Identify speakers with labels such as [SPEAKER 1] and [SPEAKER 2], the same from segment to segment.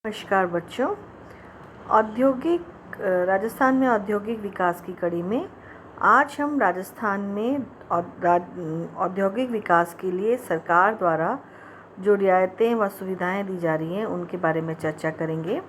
[SPEAKER 1] नमस्कार बच्चों। राजस्थान में औद्योगिक विकास की कड़ी में आज हम राजस्थान में औद्योगिक विकास के लिए सरकार द्वारा जो रियायतें व सुविधाएं दी जा रही हैं उनके बारे में चर्चा करेंगे।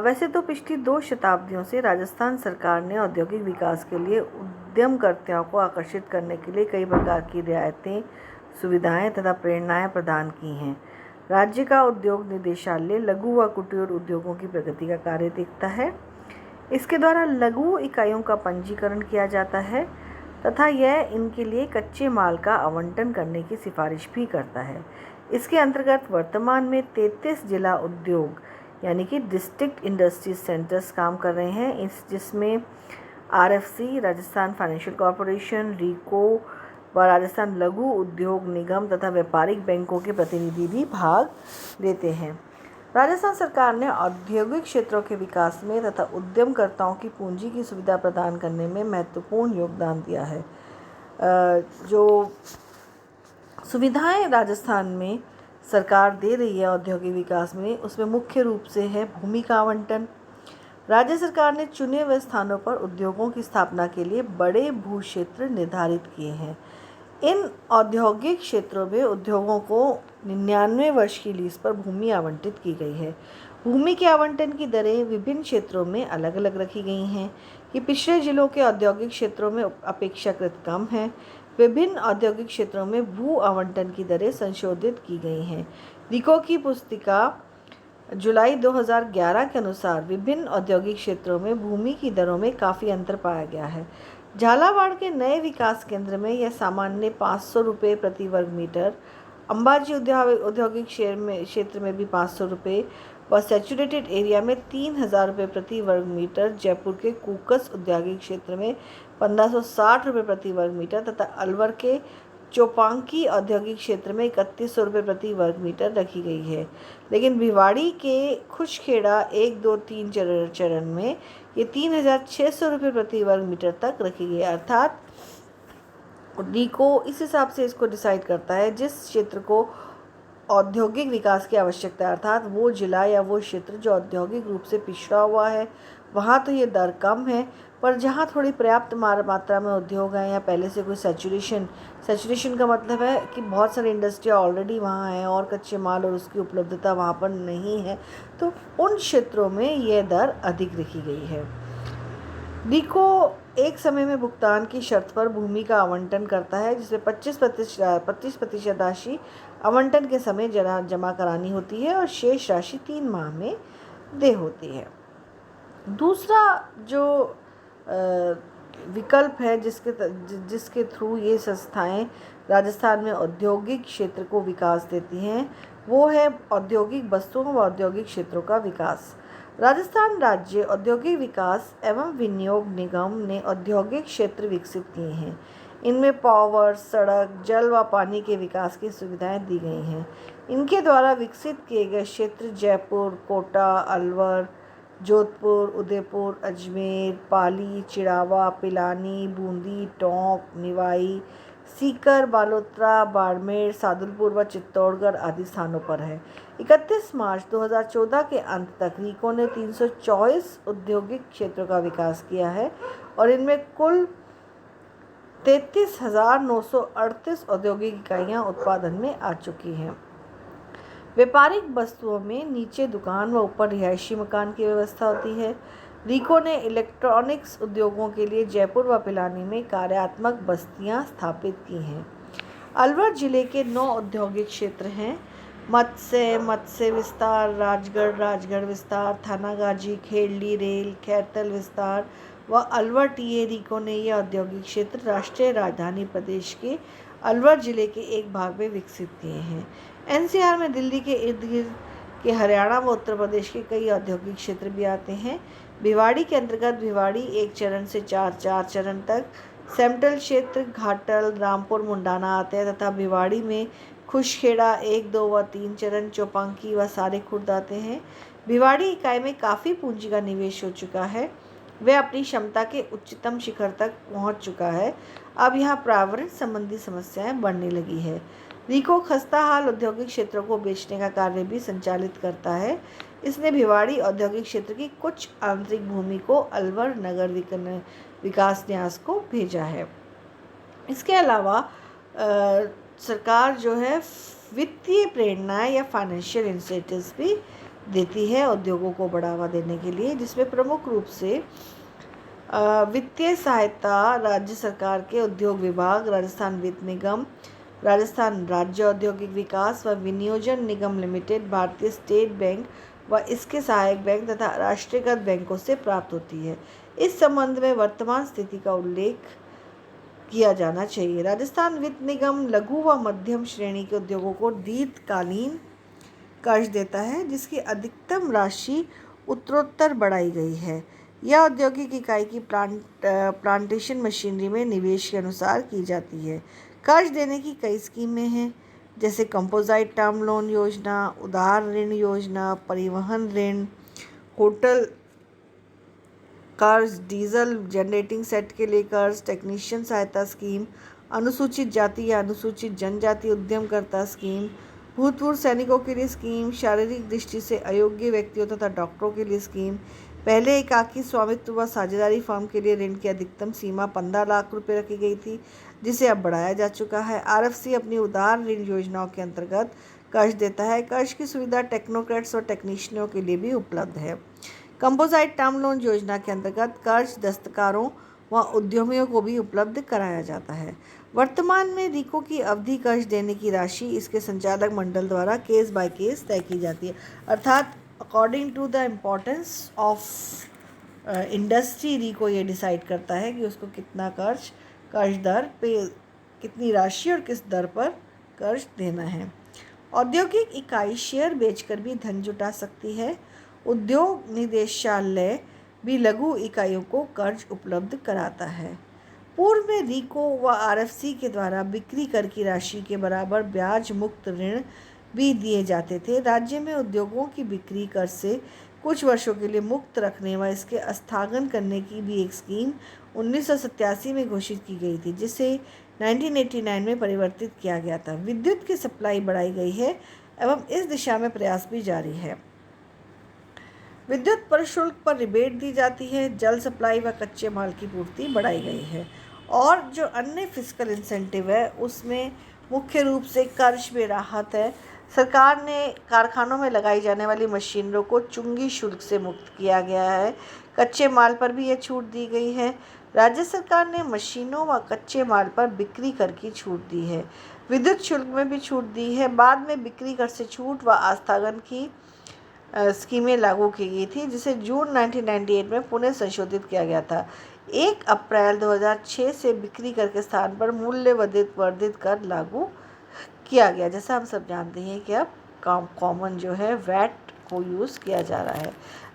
[SPEAKER 1] वैसे तो पिछली 2 शताब्दियों से राजस्थान सरकार ने औद्योगिक विकास के लिए उद्यमकर्ताओं को आकर्षित करने के लिए कई प्रकार की रियायतें, सुविधाएं तथा प्रेरणाएं प्रदान की हैं। राज्य का उद्योग निदेशालय लघु व कुटीर उद्योगों की प्रगति का कार्य देखता है। इसके द्वारा लघु इकाइयों का पंजीकरण किया जाता है तथा यह इनके लिए कच्चे माल का आवंटन करने की सिफारिश भी करता है। इसके अंतर्गत वर्तमान में 33 जिला उद्योग यानी कि डिस्ट्रिक्ट इंडस्ट्री सेंटर्स काम कर रहे हैं, जिसमें RFC, Rajasthan financial corporation, RIICO व राजस्थान लघु उद्योग निगम तथा व्यापारिक बैंकों के प्रतिनिधि भी भाग लेते हैं। राजस्थान सरकार ने औद्योगिक क्षेत्रों के विकास में तथा उद्यमकर्ताओं की पूंजी की सुविधा प्रदान करने में महत्वपूर्ण योगदान दिया है। जो सुविधाएं राजस्थान में सरकार दे रही है औद्योगिक विकास में, उसमें मुख्य रूप से है भूमि का आवंटन। राज्य सरकार ने चुने हुए स्थानों पर उद्योगों की स्थापना के लिए बड़े भू क्षेत्र निर्धारित किए हैं। इन औद्योगिक क्षेत्रों में उद्योगों को 99 वर्ष की लीज पर भूमि आवंटित की गई है। भूमि के आवंटन की दरें विभिन्न क्षेत्रों में अलग अलग रखी गई हैं। ये पिछड़े जिलों के औद्योगिक क्षेत्रों में अपेक्षाकृत कम है। विभिन्न औद्योगिक क्षेत्रों में भू आवंटन की दरें संशोधित की गई हैं। रीको की पुस्तिका जुलाई 2011 के अनुसार विभिन्न औद्योगिक क्षेत्रों में भूमि की दरों में काफ़ी अंतर पाया गया है। झालावाड़ के नए विकास केंद्र में यह सामान्य 500 रुपये प्रति वर्ग मीटर, अंबाजी औद्योगिक क्षेत्र में भी 500 रुपये व सैचुरेटेड एरिया में 3000 रुपये प्रति वर्ग मीटर, जयपुर के कूकस औद्योगिक क्षेत्र में 1560 रुपये प्रति वर्ग मीटर तथा अलवर के चौपांकी औद्योगिक क्षेत्र में 3100 रुपये प्रति वर्ग मीटर रखी गई है। लेकिन भिवाड़ी के खुशखेड़ा 1, 2, 3 चरण में ये 3600 रुपये प्रति वर्ग मीटर तक रखी गई है। अर्थात रीको इस हिसाब से इसको डिसाइड करता है जिस क्षेत्र को औद्योगिक विकास की आवश्यकता है, अर्थात वो जिला या वो क्षेत्र जो औद्योगिक रूप से पिछड़ा हुआ है, वहाँ तो ये दर कम है, पर जहाँ थोड़ी पर्याप्त मात्रा में उद्योग हैं या पहले से कोई सैचुरेशन का मतलब है कि बहुत सारी इंडस्ट्रियाँ ऑलरेडी वहाँ हैं और कच्चे माल और उसकी उपलब्धता वहाँ पर नहीं है, तो उन क्षेत्रों में यह दर अधिक रखी गई है। रीको एक समय में भुगतान की शर्त पर भूमि का आवंटन करता है, जिसमें 25% राशि आवंटन के समय जमा करानी होती है और शेष राशि 3 माह में देय होती है। दूसरा जो विकल्प है जिसके थ्रू ये संस्थाएं राजस्थान में औद्योगिक क्षेत्र को विकास देती हैं, वो है औद्योगिक वस्तुओं व औद्योगिक क्षेत्रों का विकास। राजस्थान राज्य औद्योगिक विकास एवं विनियोग निगम ने औद्योगिक क्षेत्र विकसित किए हैं। इनमें पावर, सड़क, जल व पानी के विकास की सुविधाएं दी गई हैं। इनके द्वारा विकसित किए गए क्षेत्र जयपुर, कोटा, अलवर, जोधपुर, उदयपुर, अजमेर, पाली, चिड़ावा, पिलानी, बूंदी, टोंक, निवाई, सीकर, बालोतरा, बाड़मेर, सादुलपुर व चित्तौड़गढ़ आदि स्थानों पर है। 31 मार्च 2014 के अंत तक रीको ने 324 औद्योगिक क्षेत्रों का विकास किया है और इनमें कुल 33,938 औद्योगिक इकाइयाँ उत्पादन में आ चुकी हैं। व्यापारिक वस्तुओं में नीचे दुकान व ऊपर रिहायशी मकान की व्यवस्था होती है। रीको ने इलेक्ट्रॉनिक्स उद्योगों के लिए जयपुर व पिलानी में कार्यात्मक बस्तियां स्थापित की हैं। अलवर जिले के 9 औद्योगिक क्षेत्र हैं। मत्स्य विस्तार, राजगढ़ विस्तार, थानागाजी, खेड़ली रेल, खैरतल विस्तार व अलवर टीए। रीको ने यह औद्योगिक क्षेत्र राष्ट्रीय राजधानी प्रदेश के अलवर जिले के एक भाग में विकसित किए हैं। NCR में दिल्ली के इर्द गिर्द के हरियाणा व उत्तर प्रदेश के कई औद्योगिक क्षेत्र भी आते हैं। भिवाड़ी के अंतर्गत भिवाड़ी 1 चरण से 4 चरण तक, सेंट्रल क्षेत्र, घाटल, रामपुर, मुंडाना आते हैं तथा भिवाड़ी में खुशखेड़ा 1, 2 व 3 चरण, चौपांकी व सारे खुर्द आते हैं। भिवाड़ी इकाई में काफ़ी पूंजी का निवेश हो चुका है। वह अपनी क्षमता के उच्चतम शिखर तक पहुंच चुका है। अब यहाँ पर्यावरण संबंधी समस्याएं बढ़ने लगी है। रीको खस्ताहाल औद्योगिक क्षेत्रों को बेचने का कार्य भी संचालित करता है। इसने भिवाड़ी औद्योगिक क्षेत्र की कुछ आंतरिक भूमि को अलवर नगर विकास न्यास को भेजा है। इसके अलावा सरकार जो है वित्तीय प्रेरणा या फाइनेंशियल इंसेंटिव्स भी देती है उद्योगों को बढ़ावा देने के लिए, जिसमें प्रमुख रूप से वित्तीय सहायता राज्य सरकार के उद्योग विभाग, राजस्थान वित्त निगम, राजस्थान राज्य औद्योगिक विकास व विनियोजन निगम लिमिटेड, भारतीय स्टेट बैंक व इसके सहायक बैंक तथा राष्ट्रीयकृत बैंकों से प्राप्त होती है। इस संबंध में वर्तमान स्थिति का उल्लेख किया जाना चाहिए। राजस्थान वित्त निगम लघु व मध्यम श्रेणी के उद्योगों को दीर्घकालीन कर्ज देता है, जिसकी अधिकतम राशि उत्तरोत्तर बढ़ाई गई है। यह औद्योगिक इकाई की प्लांटेशन मशीनरी में निवेश के अनुसार की जाती है। कर्ज देने की कई स्कीमें हैं, जैसे कंपोजिट टर्म लोन योजना, उदार ऋण योजना, परिवहन ऋण, होटल कर्ज, डीजल जनरेटिंग सेट के लिए कर्ज, टेक्नीशियन सहायता स्कीम, अनुसूचित जाति या अनुसूचित जनजाति उद्यमकर्ता स्कीम, भूतपूर्व सैनिकों के लिए स्कीम, शारीरिक दृष्टि से अयोग्य व्यक्तियों तथा डॉक्टरों के लिए स्कीम, पहले एकाकी स्वामित्व व साझेदारी फर्म के लिए ऋण की अधिकतम सीमा 15 लाख रुपए रखी गई थी, जिसे अब बढ़ाया जा चुका है। आरएफसी अपनी उदार ऋण योजनाओं के अंतर्गत कर्ज देता है। कर्ज की सुविधा टेक्नोक्रेट्स और टेक्नीशियनों के लिए भी उपलब्ध है। कंपोजिट टर्म लोन योजना के अंतर्गत कर्ज दस्तकारों व उद्यमियों को भी उपलब्ध कराया जाता है। वर्तमान में रीको की अवधि कर्ज देने की राशि इसके संचालक मंडल द्वारा केस बाय केस तय की जाती है, अर्थात according to the importance of industry RIICO ये डिसाइड करता है कि उसको कितना कर्ज दर पे कितनी राशि और किस दर पर कर्ज देना है। औद्योगिक इकाई शेयर बेचकर भी धन जुटा सकती है। उद्योग निदेशालय भी लघु इकाइयों को कर्ज उपलब्ध कराता है। पूर्व में रीको व आरएफसी के द्वारा बिक्री कर की राशि के बराबर ब्याज मुक्त ऋण भी दिए जाते थे। राज्य में उद्योगों की बिक्री कर से कुछ वर्षों के लिए मुक्त रखने व इसके स्थगन करने की भी एक स्कीम 1987 में घोषित की गई थी, जिसे 1989 में परिवर्तित किया गया था। विद्युत की सप्लाई बढ़ाई गई है एवं इस दिशा में प्रयास भी जारी है। विद्युत प्रशुल्क पर रिबेट दी जाती है। जल सप्लाई व कच्चे माल की पूर्ति बढ़ाई गई है। और जो अन्य फिस्कल इंसेंटिव है उसमें मुख्य रूप से कर्ज में राहत है। सरकार ने कारखानों में लगाई जाने वाली मशीनरों को चुंगी शुल्क से मुक्त किया गया है। कच्चे माल पर भी यह छूट दी गई है। राज्य सरकार ने मशीनों व कच्चे माल पर बिक्री कर की छूट दी है। विद्युत शुल्क में भी छूट दी है। बाद में बिक्री कर से छूट व आस्थागन की स्कीमें लागू की गई थी, जिसे जून 1998 में पुनः संशोधित किया गया था। 1 अप्रैल 2006 से बिक्री कर के स्थान पर मूल्य वर्धित कर लागू किया गया। जैसा हम सब जानते हैं कि अब कॉमन जो है वैट को यूज़ किया जा रहा है।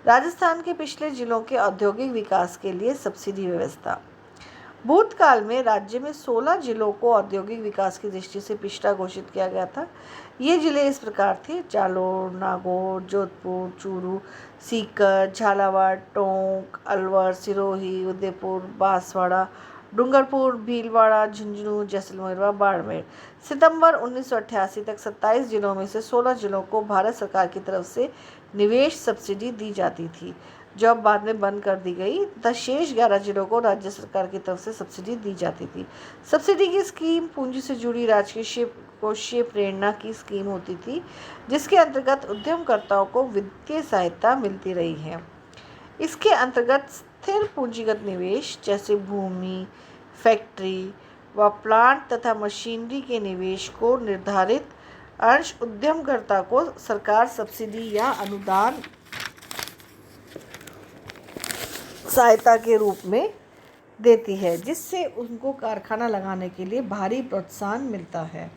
[SPEAKER 1] राजस्थान के पिछले जिलों के औद्योगिक विकास के लिए सब्सिडी व्यवस्था। भूतकाल में राज्य में 16 जिलों को औद्योगिक विकास की दृष्टि से पिछड़ा घोषित किया गया था। ये जिले इस प्रकार थे: जालोर, नागौर, जोधपुर, चूरू, सीकर, झालावाड़, टोंक, अलवर, सिरोही, उदयपुर, बांसवाड़ा, डूंगरपुर, भीलवाड़ा, झुंझुनू, जैसलमेर व बाड़मेर। सितंबर 1988 तक 27 जिलों में से 16 जिलों को भारत सरकार की तरफ से निवेश सब्सिडी दी जाती थी, जो अब बाद में बंद कर दी गई, तथा शेष 11 जिलों को राज्य सरकार की तरफ से सब्सिडी दी जाती थी। सब्सिडी की स्कीम पूंजी से जुड़ी राजकोषीय प्रेरणा की स्कीम होती थी, जिसके अंतर्गत उद्यमकर्ताओं को वित्तीय सहायता मिलती रही है। इसके अंतर्गत स्थिर पूंजीगत निवेश जैसे भूमि, फैक्ट्री व प्लांट तथा मशीनरी के निवेश को निर्धारित अंश उद्यमकर्ता को सरकार सब्सिडी या अनुदान सहायता के रूप में देती है, जिससे उनको कारखाना लगाने के लिए भारी प्रोत्साहन मिलता है।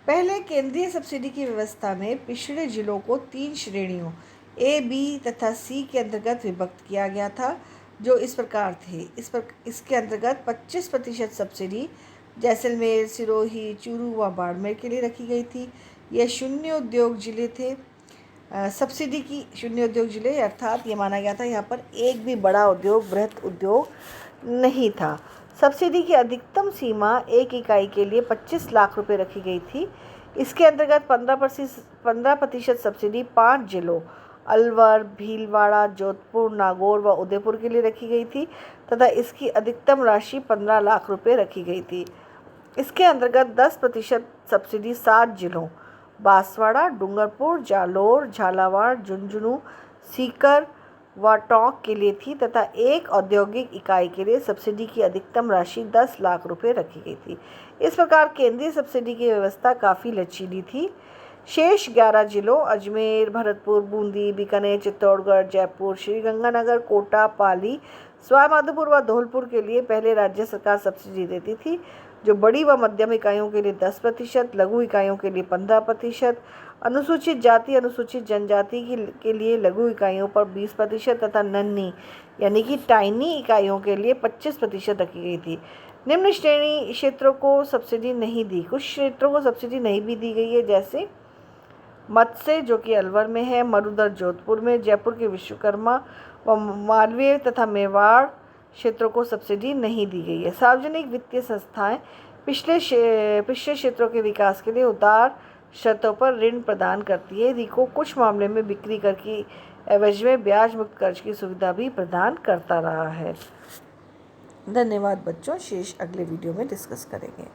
[SPEAKER 1] पहले केंद्रीय सब्सिडी की व्यवस्था में पिछड़े जिलों को 3 श्रेणियों ए, बी तथा सी के अंतर्गत विभक्त किया गया था, जो इस प्रकार थे। इसके अंतर्गत 25% सब्सिडी जैसलमेर, सिरोही, चूरू व बाड़मेर के लिए रखी गई थी। यह शून्य उद्योग जिले थे। शून्य उद्योग जिले अर्थात ये माना गया था यहाँ पर एक भी बड़ा उद्योग, बृहत उद्योग नहीं था। सब्सिडी की अधिकतम सीमा एक इकाई के लिए 25 लाख रुपए रखी गई थी। इसके अंतर्गत 15% सब्सिडी 5 जिलों अलवर, भीलवाड़ा, जोधपुर, नागौर व उदयपुर के लिए रखी गई थी तथा इसकी अधिकतम राशि 15 लाख रुपए रखी गई थी। इसके अंतर्गत 10% सब्सिडी 7 जिलों बांसवाड़ा, डूंगरपुर, जालोर, झालावाड़, झुंझुनू, सीकर व टोंक के लिए थी तथा एक औद्योगिक इकाई के लिए सब्सिडी की अधिकतम राशि 10 लाख रुपए रखी गई थी। इस प्रकार केंद्रीय सब्सिडी की व्यवस्था काफ़ी लचीली थी। शेष 11 जिलों अजमेर, भरतपुर, बूंदी, बीकानेर, चित्तौड़गढ़, जयपुर, श्रीगंगानगर, कोटा, पाली, सवाईमाधोपुर व धौलपुर के लिए पहले राज्य सरकार सब्सिडी देती थी, जो बड़ी व मध्यम इकाइयों के लिए 10%, लघु इकाइयों के लिए 15%, अनुसूचित जाति अनुसूचित जनजाति के लिए लघु इकाइयों पर 20% तथा नन्ही यानी कि टाइनी इकाइयों के लिए 25% रखी गई थी। निम्न श्रेणी क्षेत्रों को सब्सिडी नहीं दी। कुछ क्षेत्रों को सब्सिडी नहीं भी दी गई है, जैसे मत्स्य जो कि अलवर में है, मरुधर जोधपुर में, जयपुर के विश्वकर्मा व मालवीय तथा मेवाड़ क्षेत्रों को सब्सिडी नहीं दी गई है। सार्वजनिक वित्तीय संस्थाएं पिछले क्षेत्रों के विकास के लिए उदार शर्तों पर ऋण प्रदान करती है। रिको कुछ मामले में बिक्री कर की एवज में ब्याज मुक्त कर्ज की सुविधा भी प्रदान करता रहा है। धन्यवाद बच्चों, शेष अगले वीडियो में डिस्कस करेंगे।